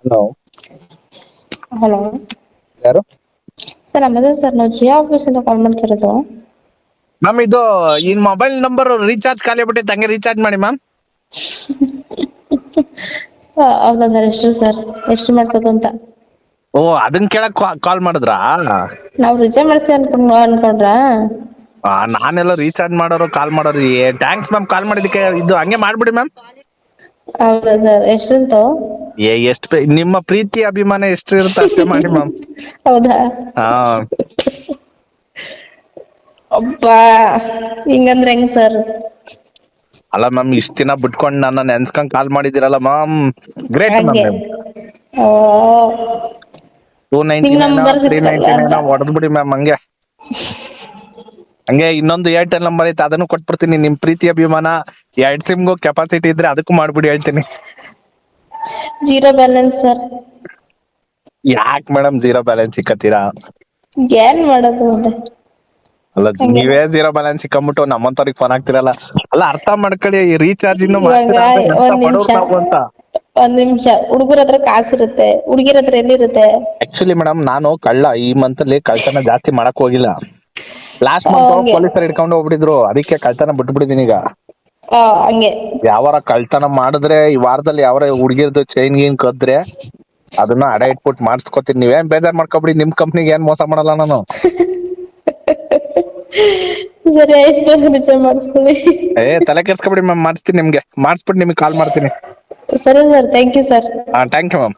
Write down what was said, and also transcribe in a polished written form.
Hello. Hello ಯಾರು? Sir ನಮಸ್ತೆ sir, ನಾವು ಜಿಯೋ ಆಫೀಸ್ ಇಂದ ಕಾಲ್ ಮಾಡ್ತಿರೋದು. ಮ್ಯಾಮ್ ಇದು ಈ ಮೊಬೈಲ್ ನಂಬರ್ ರೀಚಾರ್ಜ್ ಖಾಲಿ ಆಗ್ಬಿಟ್ಟೈತೆ, ಹಂಗೆ ರೀಚಾರ್ಜ್ ಮಾಡಿ ಮ್ಯಾಮ್. ಹೌದಾ ಸರ್, ಎಷ್ಟು ಸರ್ ಎಷ್ಟು ಮಾಡ್ಸೋದು ಅಂತ? ಓ, ಅದನ್ನ ಕೇಳಕ್ ಕಾಲ್ ಮಾಡಿದ್ರಾ? ನಾವು ರಿಚಾರ್ಜ್ ಮಾಡ್ತೀವಿ ಅನ್ಕೊಂಡ್ರಾ? ನಾನೆಲ್ಲ ರೀಚಾರ್ಜ್ ಮಾಡೋರು ಕಾಲ್ ಮಾಡೋರು. ಥ್ಯಾಂಕ್ಸ್ ಮ್ಯಾಮ್ ಕಾಲ್ ಮಾಡಿದಕ್ಕೆ. ಇದು ಹಂಗೆ ಮಾಡ್ಬಿಡಿ ಮ್ಯಾಮ್. ಹೌದಾ ಸರ್, ಎಷ್ಟಂತು? ಎಷ್ಟು ನಿಮ್ಮ ಪ್ರೀತಿ ಅಭಿಮಾನ ಎಷ್ಟು ಇರುತ್ತೆ ಅಷ್ಟೇ ಮಾಡಿ ಮ್ಯಾಮ್. ಹೌದಾ? ಹಾ. ಅಬ್ಬಾ, ಹಿಂಗಂದ್ರೆ ಹೆಂಗ್ ಸರ್? ಅಲ್ಲ ಮ್ಯಾಮ್, ಇಷ್ಟ ದಿನ ಬಿಟ್ಕೊಂಡ್ ನನ್ನ ನೆನ್ಸ್ಕೊಂಡ್ ಕಾಲ್ ಮಾಡಿದಿರಲ್ಲ ಮ್ಯಾಮ್, ಗ್ರೇಟ್ ಮ್ಯಾಮ್ ಹಂಗೆ. ನೀವು. ಓ, ನಿಮ್ 299 ನಂಬರ್ ಸಿಕ್ತಲ್ಲ ಅಂತ. 399 ಹೊಡೆದ್ ಬಿಡಿ ಮ್ಯಾಮ್. ಹಂಗೆ ಇನ್ನೊಂದು ಏರ್ಟೆಲ್ ನಂಬರ್ ಐತೆ, ಅದನ್ನು ಕೊಟ್ಬಿಡ್ತೀನಿ. ನಿಮ್ ಪ್ರೀತಿ ಅಭಿಮಾನ 2 ಸಿಮ್ಗೂ ಕೆಪಾಸಿಟಿ ಇದ್ರೆ ಅದಕ್ಕೂ ಮಾಡ್ಬಿಡಿ, ಹೇಳ್ತೀನಿ. Zero balance sir. ಯಾಕೆ ಮೇಡಮ್ ಜೀರೋ ಬ್ಯಾಲೆನ್ಸ್ ಇಕ್ಕತ್ತೀರಾ? ಏನ್ ಮಾಡೋದು ಮತ್ತೆ? ಅಲ್ಲ, ಹಂಗೆ ನೀವೇ ಜೀರೋ ಬ್ಯಾಲೆನ್ಸ್ ಇಕ್ಕೊಂಬಿಟ್ಟು ನಮ್ಮಂತವ್ರಿಗೆ ಫೋನ್ ಹಾಕ್ತಿರಲ್ಲ. ಅಲ್ಲ, ಅರ್ಥ ಮಾಡ್ಕೊಳ್ಳಿ, ಈ ರೀಚಾರ್ಜ್ ಇನ್ನು ಇವಾಗ ಮಾಡ್ತೀರಾ ಅಂದ್ರೆ ಎಂತ ಒಂದ್ ನಿಮಿಷ, ಬಡವ್ರು ನಾವು ಅಂತ. ಹುಡುಗರ ಹತ್ರ ಕಾಸಿರುತ್ತೆ, ಹುಡುಗಿರ ಹತ್ರ ಎಲ್ಲಿರುತ್ತೆ? ಆಕ್ಚುಲಿ ಮೇಡಮ್, ನಾನು ಈ ಮಂತ್ ಅಲ್ಲಿ ಕಳ್ತನ ಜಾಸ್ತಿ ಮಾಡಕ್ ಹೋಗಿಲ್ಲ. ಲಾಸ್ಟ್ ಮಂತ್ ಹಂಗೆ. ಪೊಲೀಸರು ಹಿಡ್ಕೊಂಡು ಹೋಗ್ಬಿಟ್ಟಿದ್ರು, ಅದಕ್ಕೆ ಕಳ್ತನ ಬಿಟ್ಬಿಟ್ಟಿದೀನಿ ಈಗ. ಹಂಗೆ. ಯಾವಾರ ಕಳ್ತನ ಮಾಡಿದ್ರೆ, ಈ ವಾರದಲ್ಲಿ ಯಾವಾರ ಹುಡ್ಗಿರ್ದು ಚೈನ್ ಗೀನ್ ಕದ್ರೆ ಅದನ್ನ ಅಡ ಇಟ್ಬಿಟ್ಟು ಮಾಡ್ಸ್ಕೊತೀನಿ. ನೀವೇನ್ ಬೇಜಾರ್ ಮಾಡ್ಕೊಬಿಡಿ, ನಿಮ್ ಕಂಪ್ನಿಗೆ ಏನ್ ಮೋಸ ಮಾಡಲ್ಲ ನಾನು. ಸರಿ ಆಯ್ತು, ರಿಚಾರ್ಜ್ ಮಾಡಿಸ್ಕೊಳ್ಳಿ. ತಲೆ ಕೆಡ್ಸ್ಕೊಬಿಡಿ ಮ್ಯಾಮ್, ಮಾಡಿಸ್ತೀನಿ. ನಿಮ್ಗೆ ಮಾಡಿಸ್ಬಿಟ್ಟು ನಿಮ್ಗೆ ಕಾಲ್ ಮಾಡ್ತೀನಿ. ಸರಿ sir, thank you sir. Thank you ma'am.